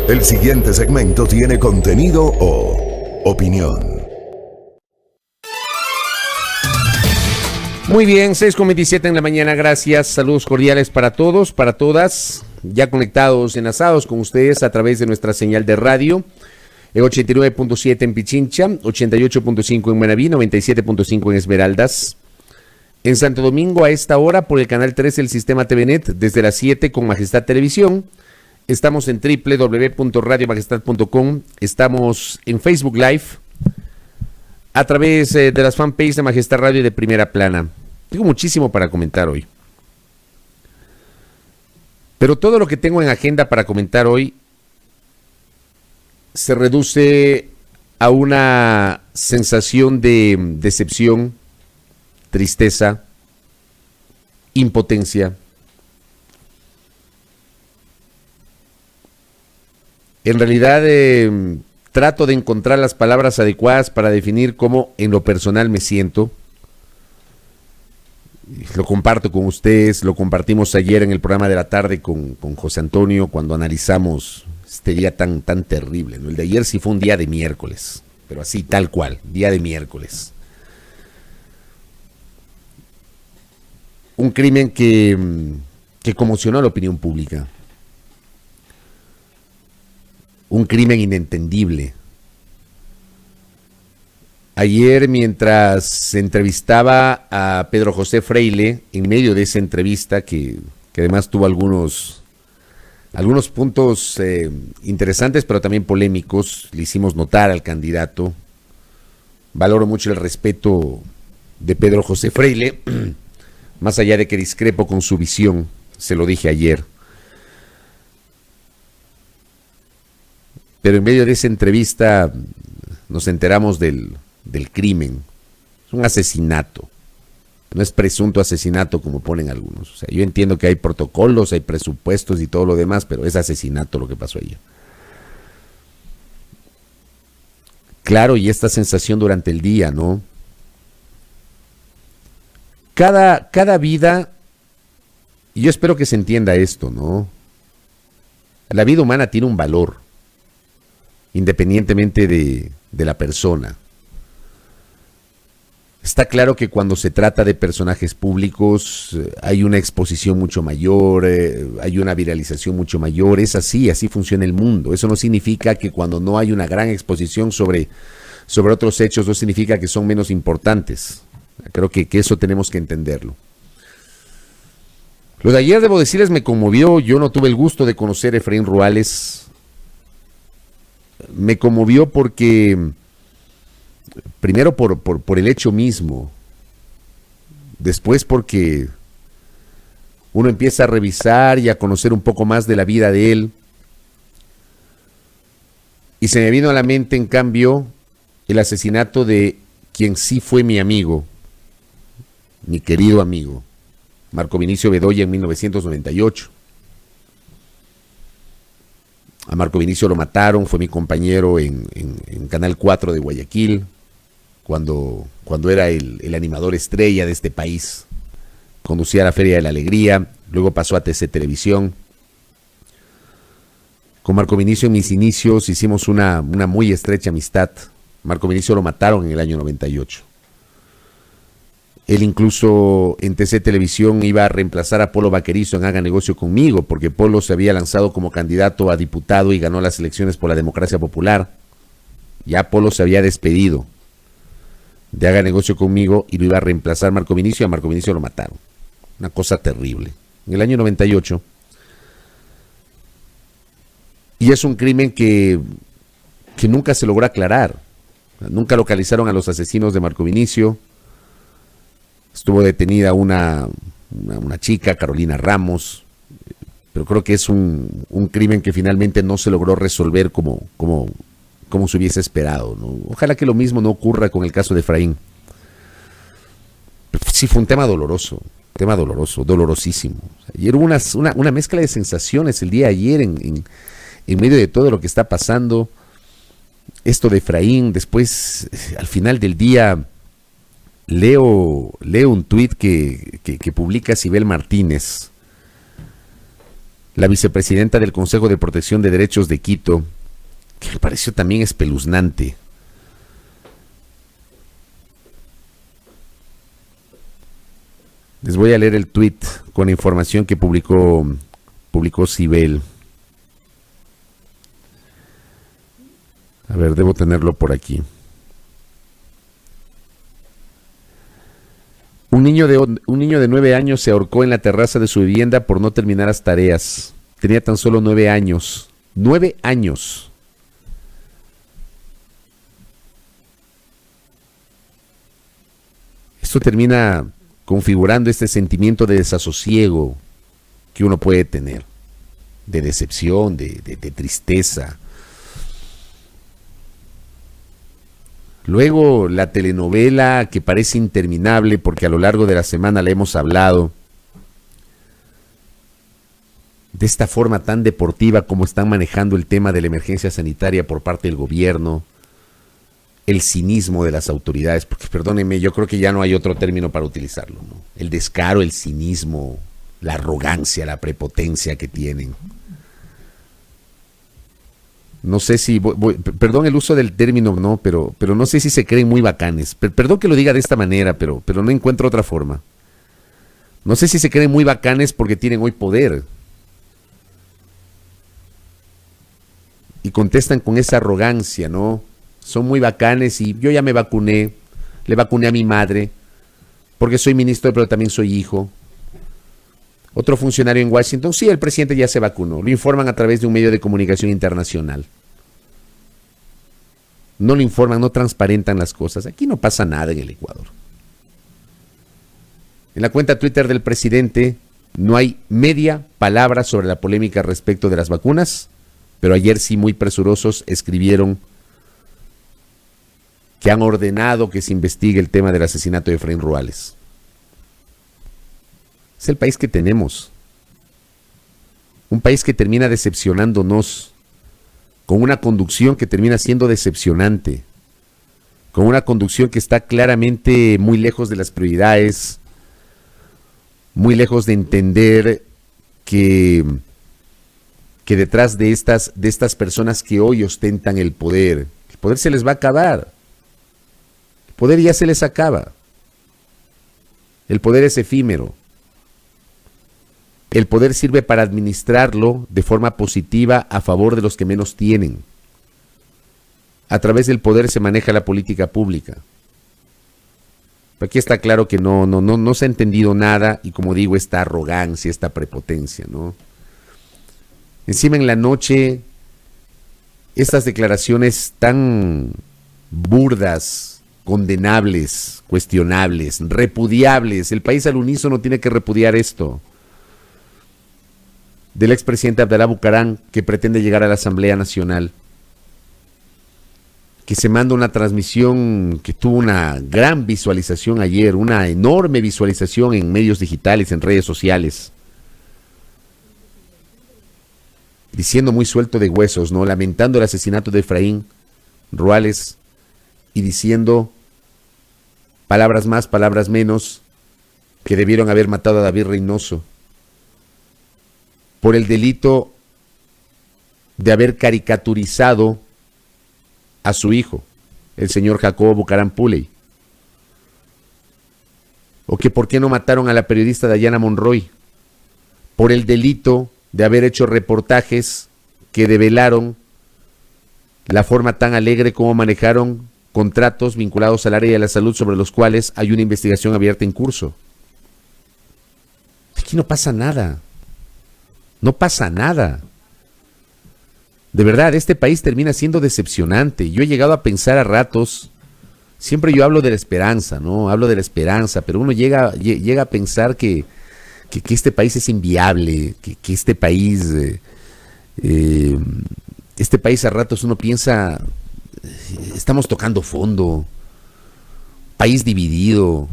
El siguiente segmento tiene contenido o opinión. Muy bien, 6:27 en la mañana, gracias, saludos cordiales para todos, para todas, ya conectados, enlazados con ustedes a través de nuestra señal de radio, 89.7 en Pichincha, 88.5 en Manabí, 97.5 en Esmeraldas. En Santo Domingo a esta hora por el canal 13 del sistema TVNet, desde las 7 con Majestad Televisión. Estamos en www.radiomajestad.com, estamos en Facebook Live, a través de las fanpages de Majestad Radio y de Primera Plana. Tengo muchísimo para comentar hoy. Pero todo lo que tengo en agenda para comentar hoy se reduce a una sensación de decepción, tristeza, impotencia. En realidad trato de encontrar las palabras adecuadas para definir cómo en lo personal me siento. Lo comparto con ustedes, lo compartimos ayer en el programa de la tarde con José Antonio cuando analizamos este día tan terrible, ¿no? El de ayer sí fue un día de miércoles, pero así tal cual, día de miércoles. Un crimen que conmocionó a la opinión pública. Un crimen inentendible. Ayer, mientras se entrevistaba a Pedro José Freile, en medio de esa entrevista, que además tuvo algunos puntos interesantes, pero también polémicos, le hicimos notar al candidato. Valoro mucho el respeto de Pedro José Freile, más allá de que discrepo con su visión, se lo dije ayer. Pero en medio de esa entrevista nos enteramos del crimen. Es un asesinato. No es presunto asesinato como ponen algunos. O sea, yo entiendo que hay protocolos, hay presupuestos y todo lo demás, pero es asesinato lo que pasó ayer. Claro, y esta sensación durante el día, ¿no? Cada vida, y yo espero que se entienda esto, ¿no? La vida humana tiene un valor, independientemente de la persona. Está claro que cuando se trata de personajes públicos hay una exposición mucho mayor, hay una viralización mucho mayor, es así funciona el mundo. Eso no significa que cuando no hay una gran exposición sobre otros hechos, no significa que son menos importantes. Creo que eso tenemos que entenderlo. Lo de ayer, debo decirles, me conmovió. Yo no tuve el gusto de conocer a Efraín Ruales. Me conmovió porque, primero por el hecho mismo, después porque uno empieza a revisar y a conocer un poco más de la vida de él, y se me vino a la mente, en cambio, el asesinato de quien sí fue mi amigo, mi querido amigo, Marco Vinicio Bedoya, en 1998. A Marco Vinicio lo mataron, fue mi compañero en Canal 4 de Guayaquil, cuando era el animador estrella de este país. Conducía la Feria de la Alegría, luego pasó a TC Televisión. Con Marco Vinicio en mis inicios hicimos una muy estrecha amistad. Marco Vinicio lo mataron en el año 98. Él incluso en TC Televisión iba a reemplazar a Polo Vaquerizo en Haga Negocio Conmigo, porque Polo se había lanzado como candidato a diputado y ganó las elecciones por la Democracia Popular. Ya Polo se había despedido de Haga Negocio Conmigo y lo iba a reemplazar Marco Vinicio, y a Marco Vinicio lo mataron. Una cosa terrible. En el año 98. Y es un crimen que nunca se logró aclarar. Nunca localizaron a los asesinos de Marco Vinicio. Estuvo detenida una chica, Carolina Ramos, pero creo que es un crimen que finalmente no se logró resolver como se hubiese esperado, ¿no? Ojalá que lo mismo no ocurra con el caso de Efraín. Pero sí fue un tema doloroso, dolorosísimo. Ayer hubo una mezcla de sensaciones el día de ayer en medio de todo lo que está pasando. Esto de Efraín, después, al final del día, leo un tuit que publica Sibel Martínez, la vicepresidenta del Consejo de Protección de Derechos de Quito, que me pareció también espeluznante. Les voy a leer el tuit con la información que publicó Cibel. A ver, debo tenerlo por aquí. Un niño de 9 años se ahorcó en la terraza de su vivienda por no terminar las tareas. Tenía tan solo 9 años. 9 años. Esto termina configurando este sentimiento de desasosiego que uno puede tener, de decepción, de tristeza. Luego la telenovela que parece interminable porque a lo largo de la semana la hemos hablado, de esta forma tan deportiva como están manejando el tema de la emergencia sanitaria por parte del gobierno, el cinismo de las autoridades, porque perdónenme, yo creo que ya no hay otro término para utilizarlo, ¿no? El descaro, el cinismo, la arrogancia, la prepotencia que tienen. No sé si, perdón el uso del término, no, pero no sé si se creen muy bacanes. Perdón que lo diga de esta manera, pero no encuentro otra forma. No sé si se creen muy bacanes porque tienen hoy poder. Y contestan con esa arrogancia, ¿no? Son muy bacanes y yo ya me vacuné, le vacuné a mi madre, porque soy ministro, pero también soy hijo. Otro funcionario en Washington, sí, el presidente ya se vacunó. Lo informan a través de un medio de comunicación internacional. No lo informan, no transparentan las cosas. Aquí no pasa nada en el Ecuador. En la cuenta Twitter del presidente no hay media palabra sobre la polémica respecto de las vacunas, pero ayer sí, muy presurosos, escribieron que han ordenado que se investigue el tema del asesinato de Efraín Ruales. Es el país que tenemos. Un país que termina decepcionándonos, con una conducción que termina siendo decepcionante, con una conducción que está claramente muy lejos de las prioridades, muy lejos de entender que detrás de estas personas que hoy ostentan el poder se les va a acabar. El poder ya se les acaba. El poder es efímero. El poder sirve para administrarlo de forma positiva a favor de los que menos tienen. A través del poder se maneja la política pública. Aquí está claro que no se ha entendido nada y, como digo, esta arrogancia, esta prepotencia, ¿no? Encima en la noche, estas declaraciones tan burdas, condenables, cuestionables, repudiables. El país al unísono tiene que repudiar esto. Del expresidente Abdalá Bucaram, que pretende llegar a la Asamblea Nacional, que se manda una transmisión que tuvo una gran visualización ayer, una enorme visualización en medios digitales, en redes sociales, diciendo muy suelto de huesos, ¿no? Lamentando el asesinato de Efraín Ruales y diciendo palabras más, palabras menos, que debieron haber matado a David Reynoso por el delito de haber caricaturizado a su hijo, el señor Jacobo Bucaram Puley. O que por qué no mataron a la periodista Dayana Monroy, por el delito de haber hecho reportajes que develaron la forma tan alegre como manejaron contratos vinculados al área de la salud sobre los cuales hay una investigación abierta en curso. Aquí no pasa nada. No pasa nada. De verdad, este país termina siendo decepcionante. Yo he llegado a pensar a ratos, siempre yo hablo de la esperanza, ¿no? Hablo de la esperanza, pero uno llega a pensar que este país es inviable, que este país a ratos uno piensa, estamos tocando fondo, país dividido,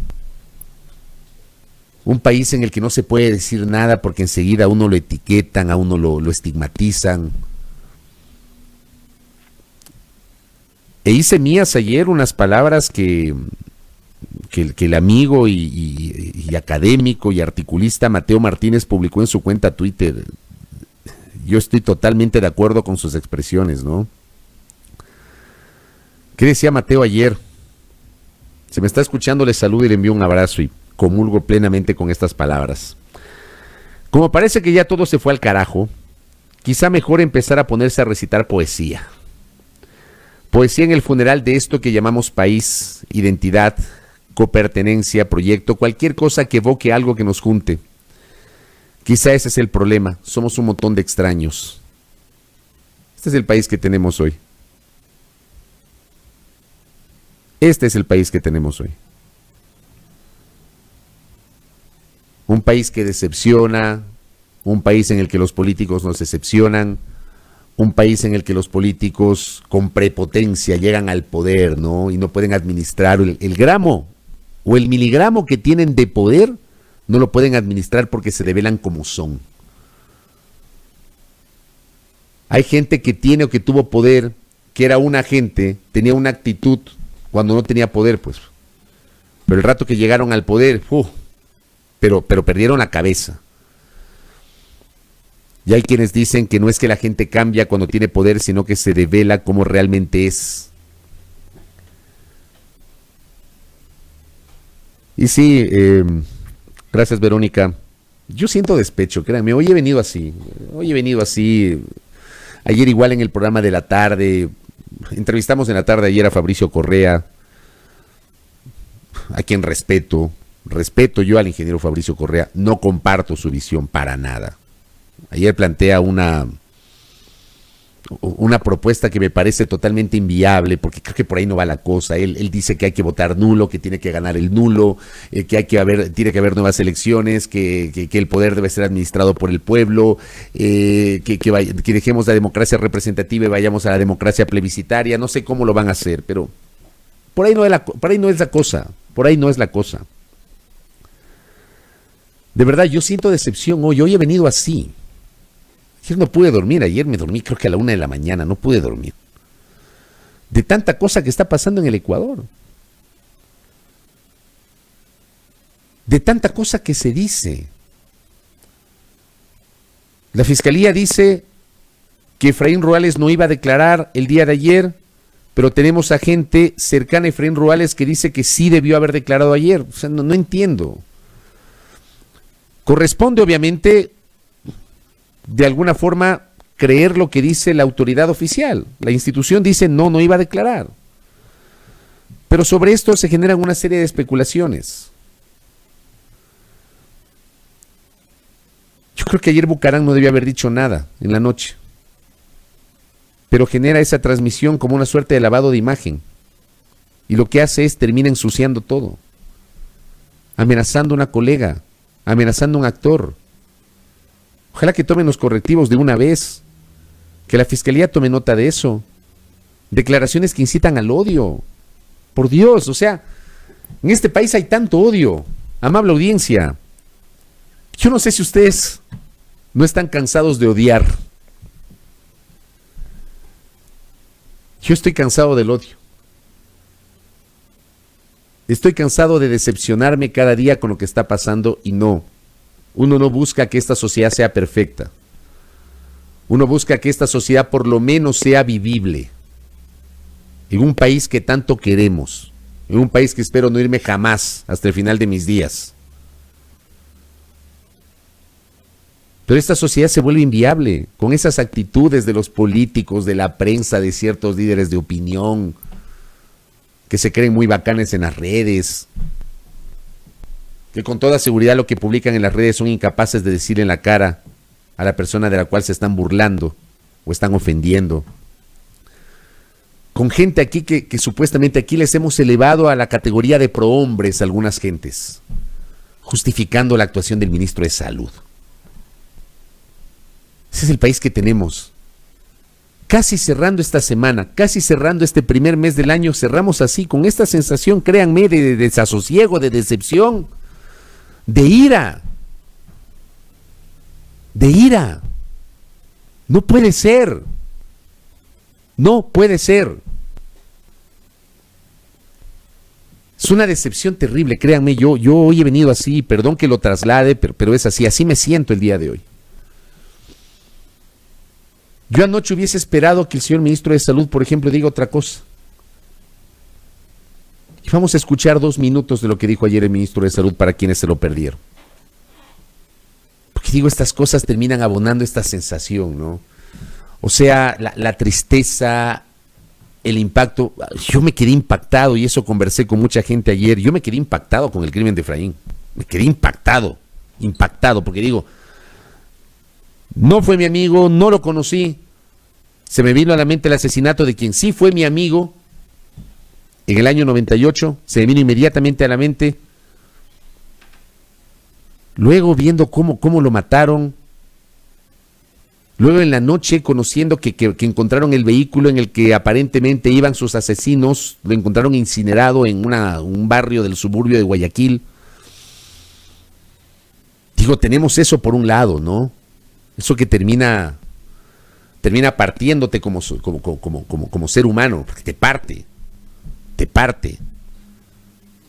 un país en el que no se puede decir nada porque enseguida a uno lo etiquetan, a uno lo estigmatizan. E hice mías ayer unas palabras que el amigo y académico y articulista Mateo Martínez publicó en su cuenta Twitter. yo estoy totalmente de acuerdo con sus expresiones, ¿no? ¿Qué decía Mateo ayer? Se me está escuchando, le saludo y le envío un abrazo y comulgo plenamente con estas palabras. Como parece que ya todo se fue al carajo, quizá mejor empezar a ponerse a recitar poesía. Poesía en el funeral de esto que llamamos país, identidad, copertenencia, proyecto, cualquier cosa que evoque algo que nos junte. Quizá ese es el problema, somos un montón de extraños. Este es el país que tenemos hoy. Este es el país que tenemos hoy. Un país que decepciona, un país en el que los políticos nos decepcionan, un país en el que los políticos con prepotencia llegan al poder, ¿no? Y no pueden administrar el gramo o el miligramo que tienen de poder, no lo pueden administrar porque se revelan como son. Hay gente que tiene o que tuvo poder, que era una gente, tenía una actitud cuando no tenía poder, pues. Pero el rato que llegaron al poder, pero perdieron la cabeza. Y hay quienes dicen que no es que la gente cambia cuando tiene poder, sino que se revela cómo realmente es. Y sí, gracias Verónica. Yo siento despecho, créanme, hoy he venido así. Ayer igual en el programa de la tarde, entrevistamos en la tarde ayer a Fabricio Correa, a quien respeto yo al ingeniero Fabricio Correa, no comparto su visión para nada. Ayer plantea una propuesta que me parece totalmente inviable, porque creo que por ahí no va la cosa. Él dice que hay que votar nulo, que tiene que ganar el nulo, que tiene que haber nuevas elecciones, que el poder debe ser administrado por el pueblo, que dejemos la democracia representativa y vayamos a la democracia plebiscitaria. No sé cómo lo van a hacer, pero por ahí no es la cosa. De verdad, yo siento decepción hoy he venido así. Ayer no pude dormir, ayer me dormí creo que a la 1 de la mañana, no pude dormir. De tanta cosa que está pasando en el Ecuador. De tanta cosa que se dice. La Fiscalía dice que Efraín Ruales no iba a declarar el día de ayer, pero tenemos a gente cercana a Efraín Ruales que dice que sí debió haber declarado ayer. O sea, no entiendo. Corresponde, obviamente, de alguna forma, creer lo que dice la autoridad oficial. La institución dice no iba a declarar. Pero sobre esto se generan una serie de especulaciones. Yo creo que ayer Bucarán no debió haber dicho nada en la noche. Pero genera esa transmisión como una suerte de lavado de imagen. Y lo que hace es termina ensuciando todo. Amenazando a una colega, amenazando a un actor. Ojalá que tomen los correctivos de una vez, que la Fiscalía tome nota de eso. Declaraciones que incitan al odio. Por Dios, o sea, en este país hay tanto odio. Amable audiencia, yo no sé si ustedes no están cansados de odiar. Yo estoy cansado del odio. Estoy cansado de decepcionarme cada día con lo que está pasando y no. Uno no busca que esta sociedad sea perfecta. Uno busca que esta sociedad por lo menos sea vivible. En un país que tanto queremos. En un país que espero no irme jamás hasta el final de mis días. Pero esta sociedad se vuelve inviable con esas actitudes de los políticos, de la prensa, de ciertos líderes de opinión que se creen muy bacanes en las redes, que con toda seguridad lo que publican en las redes son incapaces de decir en la cara a la persona de la cual se están burlando o están ofendiendo. Con gente aquí que supuestamente aquí les hemos elevado a la categoría de prohombres a algunas gentes, justificando la actuación del ministro de Salud. Ese es el país que tenemos. Casi cerrando esta semana, casi cerrando este primer mes del año, cerramos así, con esta sensación, créanme, de desasosiego, de decepción, de ira. De ira. No puede ser. No puede ser. Es una decepción terrible, créanme, yo hoy he venido así, perdón que lo traslade, pero es así me siento el día de hoy. Yo anoche hubiese esperado que el señor ministro de Salud, por ejemplo, diga otra cosa. Y vamos a escuchar 2 minutos de lo que dijo ayer el ministro de Salud para quienes se lo perdieron. Porque digo, estas cosas terminan abonando esta sensación, ¿no? O sea, la tristeza, el impacto. Yo me quedé impactado, y eso conversé con mucha gente ayer. Yo me quedé impactado con el crimen de Efraín. Me quedé impactado, porque digo, no fue mi amigo, no lo conocí. Se me vino a la mente el asesinato de quien sí fue mi amigo en el año 98. Se me vino inmediatamente a la mente. Luego viendo cómo lo mataron. Luego en la noche conociendo que encontraron el vehículo en el que aparentemente iban sus asesinos. Lo encontraron incinerado en un barrio del suburbio de Guayaquil. Digo, tenemos eso por un lado, ¿no? Eso que termina partiéndote como ser humano, porque te parte.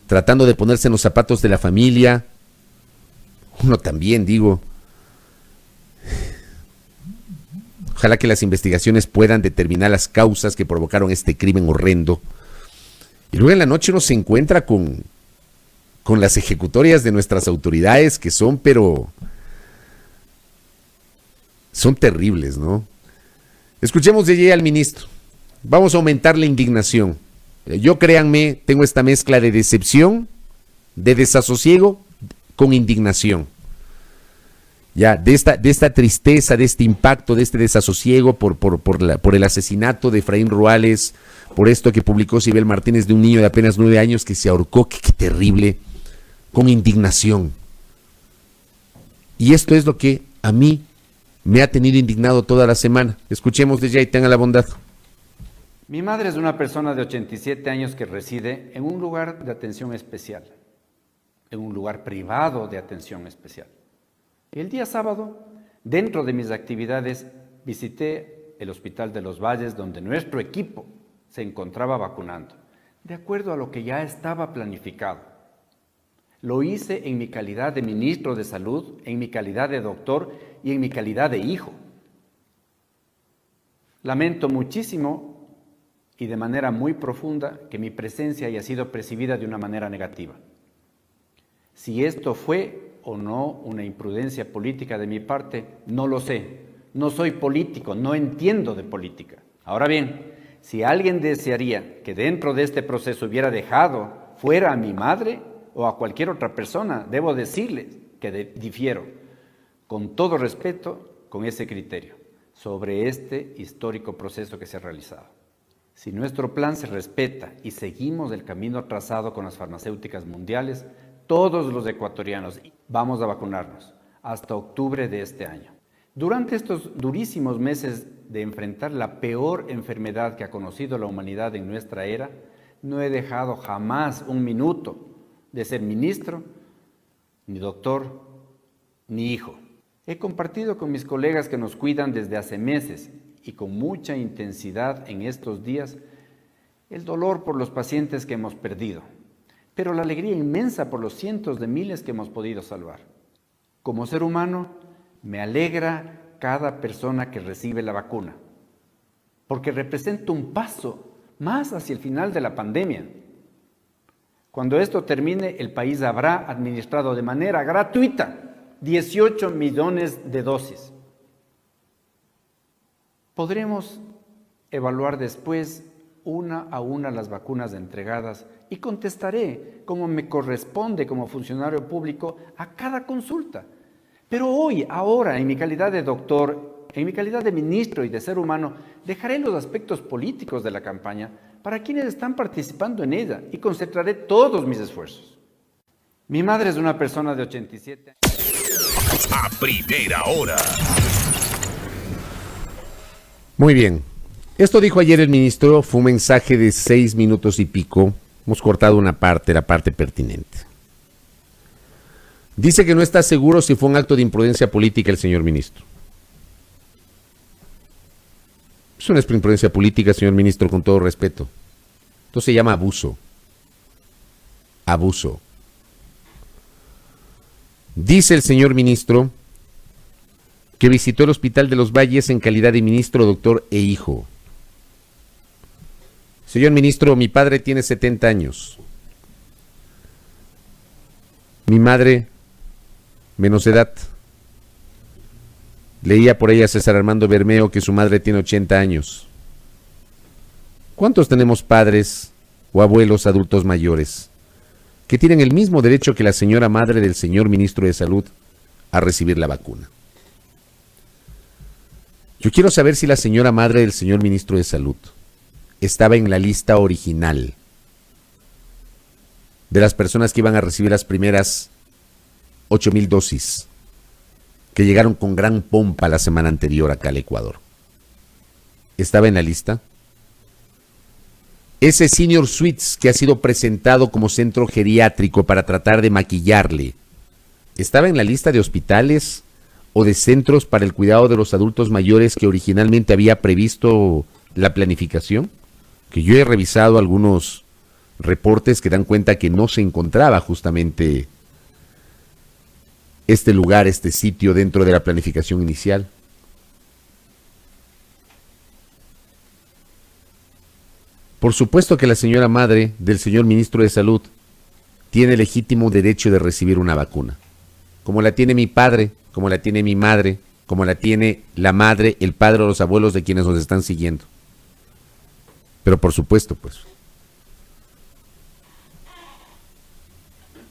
Tratando de ponerse en los zapatos de la familia. Uno también, digo. Ojalá que las investigaciones puedan determinar las causas que provocaron este crimen horrendo. Y luego en la noche uno se encuentra con las ejecutorias de nuestras autoridades, que son terribles, ¿no? Escuchemos de allí al ministro. Vamos a aumentar la indignación. Yo, créanme, tengo esta mezcla de decepción, de desasosiego con indignación. Ya, de esta tristeza, de este impacto, de este desasosiego por el asesinato de Efraín Ruales, por esto que publicó Sibel Martínez de un niño de apenas 9 años que se ahorcó, qué terrible, con indignación. Y esto es lo que a mí me ha tenido indignado toda la semana. Escuchemos de ella y tengan la bondad. Mi madre es una persona de 87 años que reside en un lugar de atención especial, en un lugar privado de atención especial. Y el día sábado, dentro de mis actividades, visité el Hospital de los Valles, donde nuestro equipo se encontraba vacunando, de acuerdo a lo que ya estaba planificado. Lo hice en mi calidad de ministro de Salud, en mi calidad de doctor y en mi calidad de hijo. Lamento muchísimo y de manera muy profunda que mi presencia haya sido percibida de una manera negativa. Si esto fue o no una imprudencia política de mi parte, no lo sé. No soy político, no entiendo de política. Ahora bien, si alguien desearía que dentro de este proceso hubiera dejado fuera a mi madre o a cualquier otra persona, debo decirles que difiero, con todo respeto, con ese criterio, sobre este histórico proceso que se ha realizado. Si nuestro plan se respeta y seguimos el camino trazado con las farmacéuticas mundiales, todos los ecuatorianos vamos a vacunarnos hasta octubre de este año. Durante estos durísimos meses de enfrentar la peor enfermedad que ha conocido la humanidad en nuestra era, no he dejado jamás un minuto de ser ministro, ni doctor, ni hijo. He compartido con mis colegas que nos cuidan desde hace meses y con mucha intensidad en estos días el dolor por los pacientes que hemos perdido, pero la alegría inmensa por los cientos de miles que hemos podido salvar. Como ser humano, me alegra cada persona que recibe la vacuna, porque representa un paso más hacia el final de la pandemia. Cuando esto termine, el país habrá administrado de manera gratuita 18 millones de dosis. Podremos evaluar después una a una las vacunas entregadas y contestaré como me corresponde como funcionario público a cada consulta. Pero hoy, ahora, en mi calidad de doctor, en mi calidad de ministro y de ser humano, dejaré los aspectos políticos de la campaña para quienes están participando en ella y concentraré todos mis esfuerzos. Mi madre es una persona de 87 años. A primera hora. Muy bien. Esto dijo ayer el ministro, fue un mensaje de 6 minutos y pico. Hemos cortado una parte, la parte pertinente. Dice que no está seguro si fue un acto de imprudencia política el señor ministro. Eso no es imprudencia política, señor ministro, con todo respeto. Esto se llama abuso. Abuso. Dice el señor ministro que visitó el Hospital de los Valles en calidad de ministro, doctor e hijo. Señor ministro, mi padre tiene 70 años. Mi madre, menos edad. Leía por ahí a César Armando Bermeo que su madre tiene 80 años. ¿Cuántos tenemos padres o abuelos adultos mayores que tienen el mismo derecho que la señora madre del señor ministro de Salud a recibir la vacuna? Yo quiero saber si la señora madre del señor ministro de Salud estaba en la lista original de las personas que iban a recibir las primeras 8,000 dosis que llegaron con gran pompa la semana anterior acá al Ecuador. ¿Estaba en la lista? Ese Senior Suites que ha sido presentado como centro geriátrico para tratar de maquillarle, ¿estaba en la lista de hospitales o de centros para el cuidado de los adultos mayores que originalmente había previsto la planificación? Que yo he revisado algunos reportes que dan cuenta que no se encontraba justamente este lugar, este sitio dentro de la planificación inicial. Por supuesto que la señora madre del señor ministro de Salud tiene legítimo derecho de recibir una vacuna, como la tiene mi padre, como la tiene mi madre, como la tiene la madre, el padre o los abuelos de quienes nos están siguiendo. Pero por supuesto, pues.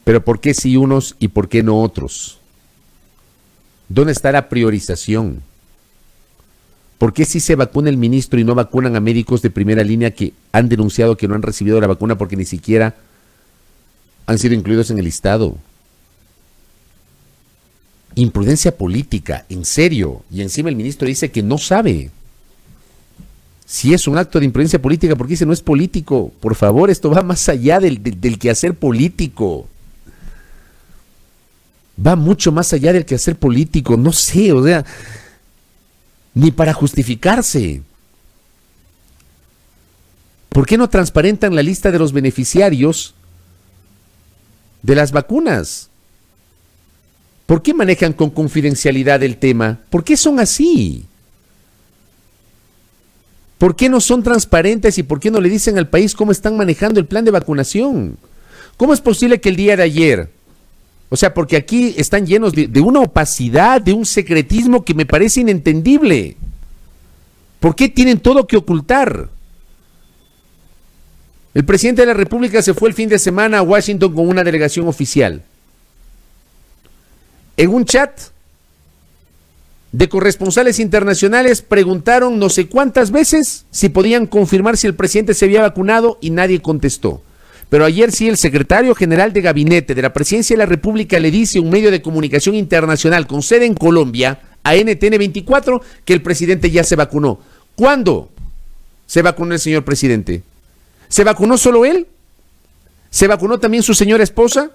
Pero ¿por qué sí unos y por qué no otros? ¿Dónde está la priorización? ¿Por qué sí se vacuna el ministro y no vacunan a médicos de primera línea que han denunciado que no han recibido la vacuna porque ni siquiera han sido incluidos en el listado? Imprudencia política, en serio. Y encima el ministro dice que no sabe. Si es un acto de imprudencia política, ¿por qué dice no es político? Por favor, esto va más allá del quehacer político. Va mucho más allá del quehacer político. No sé, o sea, ni para justificarse. ¿Por qué no transparentan la lista de los beneficiarios de las vacunas? ¿Por qué manejan con confidencialidad el tema? ¿Por qué son así? ¿Por qué no son transparentes y por qué no le dicen al país cómo están manejando el plan de vacunación? ¿Cómo es posible que el día de ayer, o sea, porque aquí están llenos de una opacidad, de un secretismo que me parece inentendible? ¿Por qué tienen todo que ocultar? El presidente de la República se fue el fin de semana a Washington con una delegación oficial. En un chat de corresponsales internacionales preguntaron no sé cuántas veces si podían confirmar si el presidente se había vacunado y nadie contestó. Pero ayer sí el secretario general de gabinete de la Presidencia de la República le dice a un medio de comunicación internacional con sede en Colombia, a NTN 24, que el presidente ya se vacunó. ¿Cuándo se vacunó el señor presidente? ¿Se vacunó solo él? ¿Se vacunó también su señora esposa?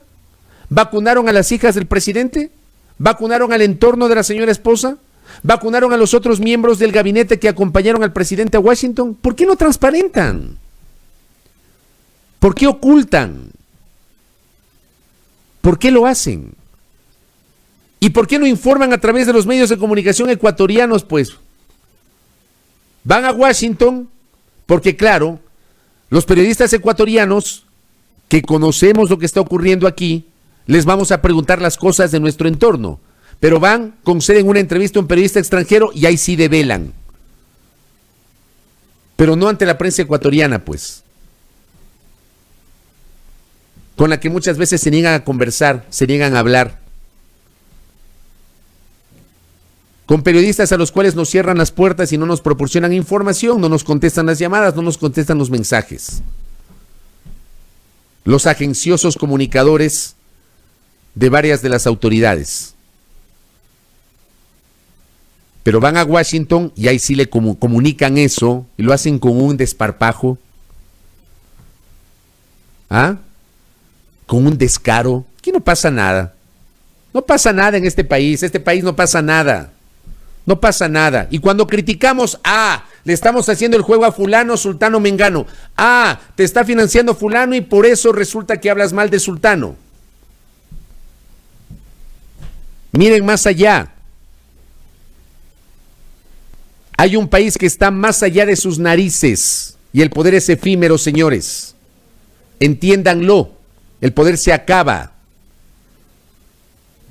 ¿Vacunaron a las hijas del presidente? ¿Vacunaron al entorno de la señora esposa? ¿Vacunaron a los otros miembros del gabinete que acompañaron al presidente a Washington? ¿Por qué no transparentan? ¿Por qué ocultan? ¿Por qué lo hacen? ¿Y por qué no informan a través de los medios de comunicación ecuatorianos? Pues van a Washington porque, claro, los periodistas ecuatorianos que conocemos lo que está ocurriendo aquí, les vamos a preguntar las cosas de nuestro entorno, pero van, conceden una entrevista a un periodista extranjero y ahí sí develan. Pero no ante la prensa ecuatoriana, pues, con la que muchas veces se niegan a conversar, se niegan a hablar. Con periodistas a los cuales nos cierran las puertas y no nos proporcionan información, no nos contestan las llamadas, no nos contestan los mensajes. Los agenciosos comunicadores de varias de las autoridades. Pero van a Washington y ahí sí le comunican eso y lo hacen con un desparpajo. ¿Ah? Con un descaro. Aquí no pasa nada. No pasa nada en este país no pasa nada. No pasa nada. Y cuando criticamos, le estamos haciendo el juego a fulano, sultano, mengano. Te está financiando fulano y por eso resulta que hablas mal de sultano. Miren más allá. Hay un país que está más allá de sus narices y el poder es efímero, señores. Entiéndanlo, el poder se acaba.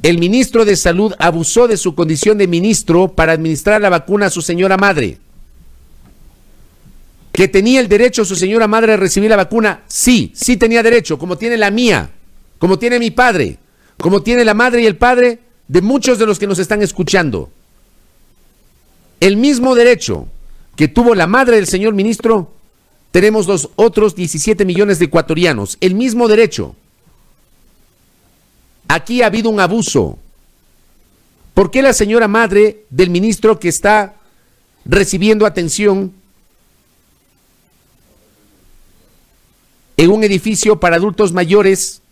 El ministro de Salud abusó de su condición de ministro para administrar la vacuna a su señora madre. ¿Que tenía el derecho su señora madre a recibir la vacuna? Sí, sí tenía derecho, como tiene la mía, como tiene mi padre, como tiene la madre y el padre de muchos de los que nos están escuchando. El mismo derecho que tuvo la madre del señor ministro, tenemos los otros 17 millones de ecuatorianos. El mismo derecho. Aquí ha habido un abuso. ¿Por qué la señora madre del ministro que está recibiendo atención en un edificio para adultos mayores,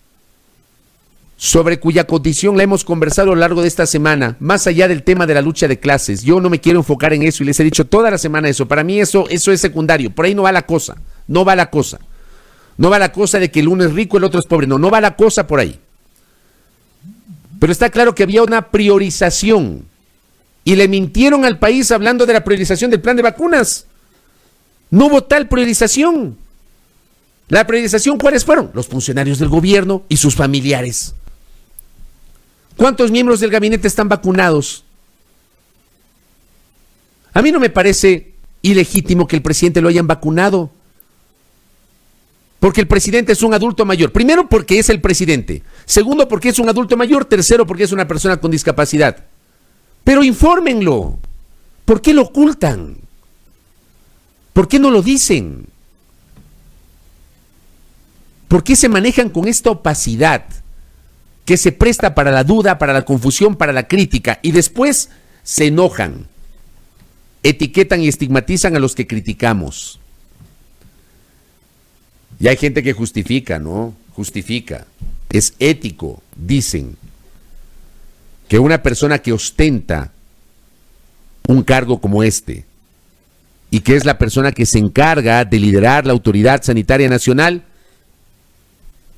sobre cuya condición la hemos conversado a lo largo de esta semana, más allá del tema de la lucha de clases? Yo no me quiero enfocar en eso y les he dicho toda la semana eso. Para mí eso es secundario. Por ahí no va la cosa. No va la cosa. No va la cosa de que el uno es rico y el otro es pobre. No va la cosa por ahí. Pero está claro que había una priorización y le mintieron al país hablando de la priorización del plan de vacunas. No hubo tal priorización. La priorización, ¿cuáles fueron? Los funcionarios del gobierno y sus familiares. ¿Cuántos miembros del gabinete están vacunados? A mí no me parece ilegítimo que el presidente lo hayan vacunado. Porque el presidente es un adulto mayor. Primero, porque es el presidente. Segundo, porque es un adulto mayor. Tercero, porque es una persona con discapacidad. Pero infórmenlo. ¿Por qué lo ocultan? ¿Por qué no lo dicen? ¿Por qué se manejan con esta opacidad que se presta para la duda, para la confusión, para la crítica? Y después se enojan, etiquetan y estigmatizan a los que criticamos. Y hay gente que justifica, ¿no? Justifica. Es ético, dicen, que una persona que ostenta un cargo como este y que es la persona que se encarga de liderar la autoridad sanitaria nacional,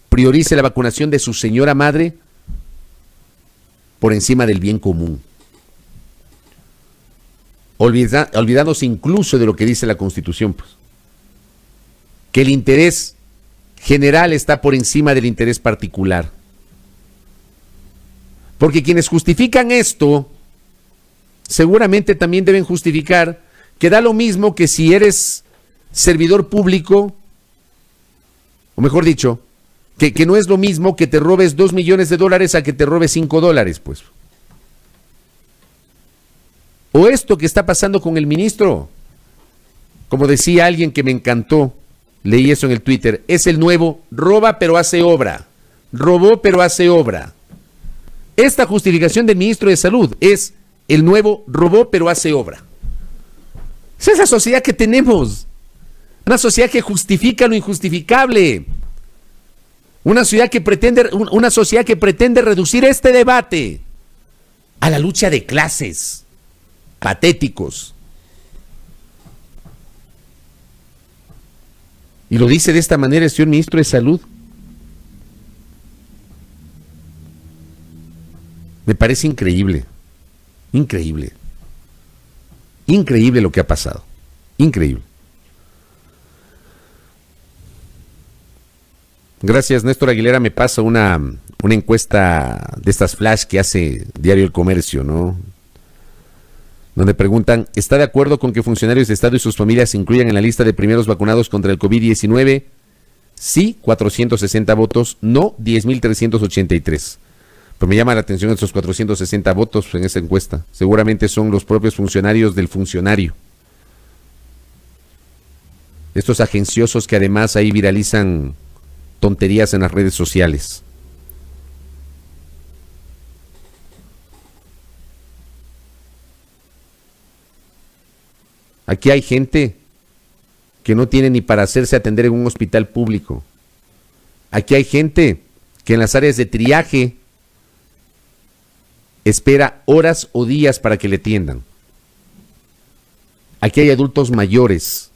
priorice la vacunación de su señora madre por encima del bien común. Olvidándose incluso de lo que dice la Constitución, pues, que el interés general está por encima del interés particular. Porque quienes justifican esto, seguramente también deben justificar que da lo mismo que si eres servidor público, o mejor dicho, que no es lo mismo que te robes $2 millones a que te robes $5, pues. O esto que está pasando con el ministro, como decía alguien que me encantó, leí eso en el Twitter, es el nuevo roba pero hace obra, robó pero hace obra. Esta justificación del ministro de Salud es el nuevo robó pero hace obra. Esa es la sociedad que tenemos, una sociedad que justifica lo injustificable. Una sociedad que pretende reducir este debate a la lucha de clases. Patéticos. Y lo dice de esta manera el señor ministro de Salud. Me parece increíble. Increíble. Increíble lo que ha pasado. Increíble. Gracias, Néstor Aguilera me pasa una encuesta de estas flash que hace Diario El Comercio, ¿no? Donde preguntan, ¿está de acuerdo con que funcionarios de Estado y sus familias se incluyan en la lista de primeros vacunados contra el COVID-19? Sí, 460 votos, no, 10.383. Pues me llama la atención estos 460 votos en esa encuesta. Seguramente son los propios funcionarios del funcionario. Estos agenciosos que además ahí viralizan tonterías en las redes sociales. Aquí hay gente que no tiene ni para hacerse atender en un hospital público. Aquí hay gente que en las áreas de triaje espera horas o días para que le atiendan. Aquí hay adultos mayores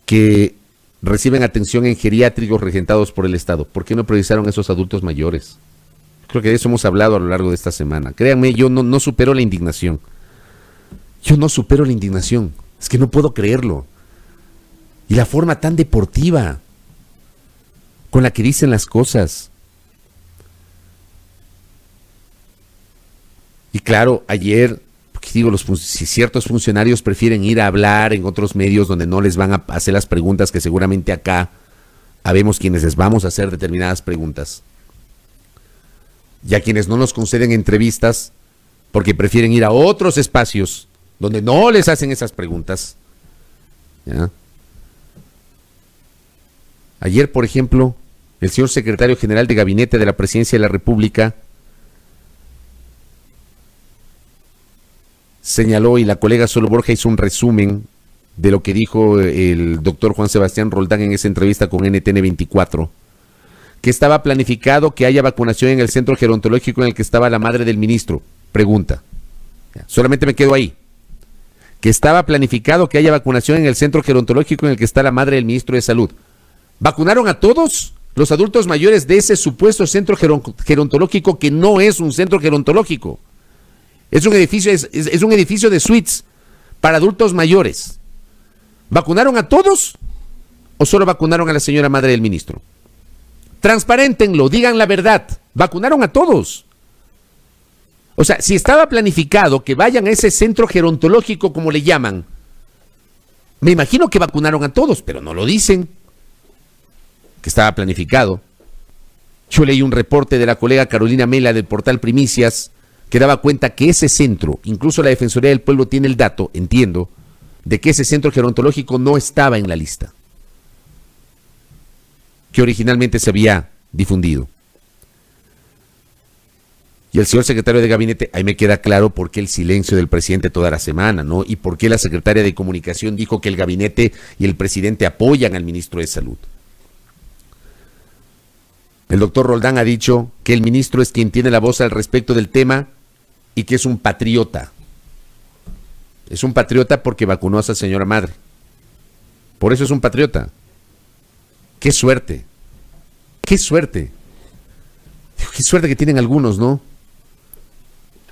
que reciben atención en geriátricos regentados por el Estado. ¿Por qué no priorizaron a esos adultos mayores? Creo que de eso hemos hablado a lo largo de esta semana. Créanme, yo no supero la indignación. Yo no supero la indignación. Es que no puedo creerlo. Y la forma tan deportiva con la que dicen las cosas. Y claro, ayer, porque digo, si ciertos funcionarios prefieren ir a hablar en otros medios donde no les van a hacer las preguntas que seguramente acá habemos quienes les vamos a hacer determinadas preguntas. Y a quienes no nos conceden entrevistas porque prefieren ir a otros espacios donde no les hacen esas preguntas. ¿Ya? Ayer, por ejemplo, el señor secretario general de Gabinete de la Presidencia de la República señaló, y la colega Solo Borja hizo un resumen de lo que dijo el doctor Juan Sebastián Roldán en esa entrevista con NTN 24, que estaba planificado que haya vacunación en el centro gerontológico en el que estaba la madre del ministro. Pregunta. Solamente me quedo ahí. Que estaba planificado que haya vacunación en el centro gerontológico en el que está la madre del ministro de Salud. ¿Vacunaron a todos los adultos mayores de ese supuesto centro gerontológico que no es un centro gerontológico? Es un edificio de suites para adultos mayores. ¿Vacunaron a todos o solo vacunaron a la señora madre del ministro? Transparéntenlo, digan la verdad. ¿Vacunaron a todos? O sea, si estaba planificado que vayan a ese centro gerontológico, como le llaman, me imagino que vacunaron a todos, pero no lo dicen, que estaba planificado. Yo leí un reporte de la colega Carolina Mela del portal Primicias que daba cuenta que ese centro, incluso la Defensoría del Pueblo tiene el dato, entiendo, de que ese centro gerontológico no estaba en la lista que originalmente se había difundido. Y el señor secretario de Gabinete, ahí me queda claro por qué el silencio del presidente toda la semana, ¿no? Y por qué la secretaria de Comunicación dijo que el gabinete y el presidente apoyan al ministro de Salud. El doctor Roldán ha dicho que el ministro es quien tiene la voz al respecto del tema y que es un patriota. Es un patriota porque vacunó a esa señora madre. Por eso es un patriota. ¡Qué suerte! ¡Qué suerte! ¡Qué suerte que tienen algunos!, ¿no?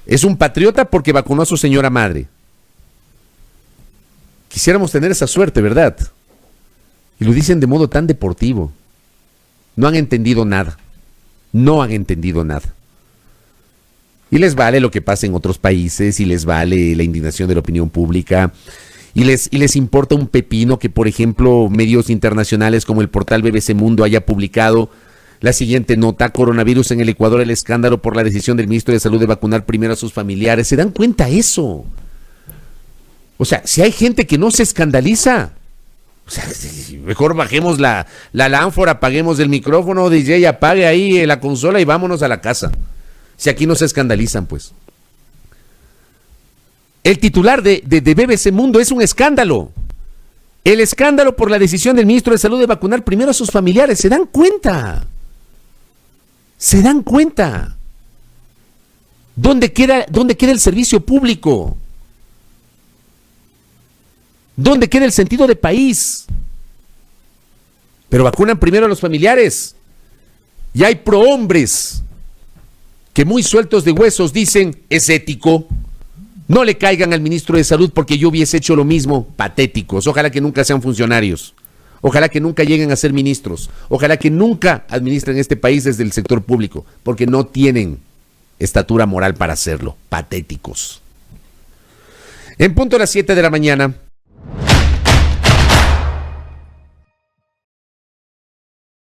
Es un patriota porque vacunó a su señora madre. Quisiéramos tener esa suerte, ¿verdad? Y lo dicen de modo tan deportivo. No han entendido nada. No han entendido nada. Y les vale lo que pasa en otros países, y les vale la indignación de la opinión pública, y les importa un pepino que, por ejemplo, medios internacionales como el portal BBC Mundo haya publicado la siguiente nota: coronavirus en el Ecuador, el escándalo por la decisión del ministro de Salud de vacunar primero a sus familiares. ¿Se dan cuenta eso? O sea, si hay gente que no se escandaliza, o sea, mejor bajemos la ánfora, apaguemos el micrófono, DJ, apague ahí la consola y vámonos a la casa. Si aquí no se escandalizan, pues. El titular de BBC Mundo es un escándalo. El escándalo por la decisión del ministro de Salud de vacunar primero a sus familiares. ¿Se dan cuenta? ¿Se dan cuenta? ¿Dónde queda el servicio público? ¿Dónde queda el sentido de país? Pero vacunan primero a los familiares. Y hay prohombres que muy sueltos de huesos dicen: es ético. No le caigan al ministro de Salud porque yo hubiese hecho lo mismo. Patéticos. Ojalá que nunca sean funcionarios. Ojalá que nunca lleguen a ser ministros. Ojalá que nunca administren este país desde el sector público, porque no tienen estatura moral para hacerlo. Patéticos. En punto a las 7 de la mañana,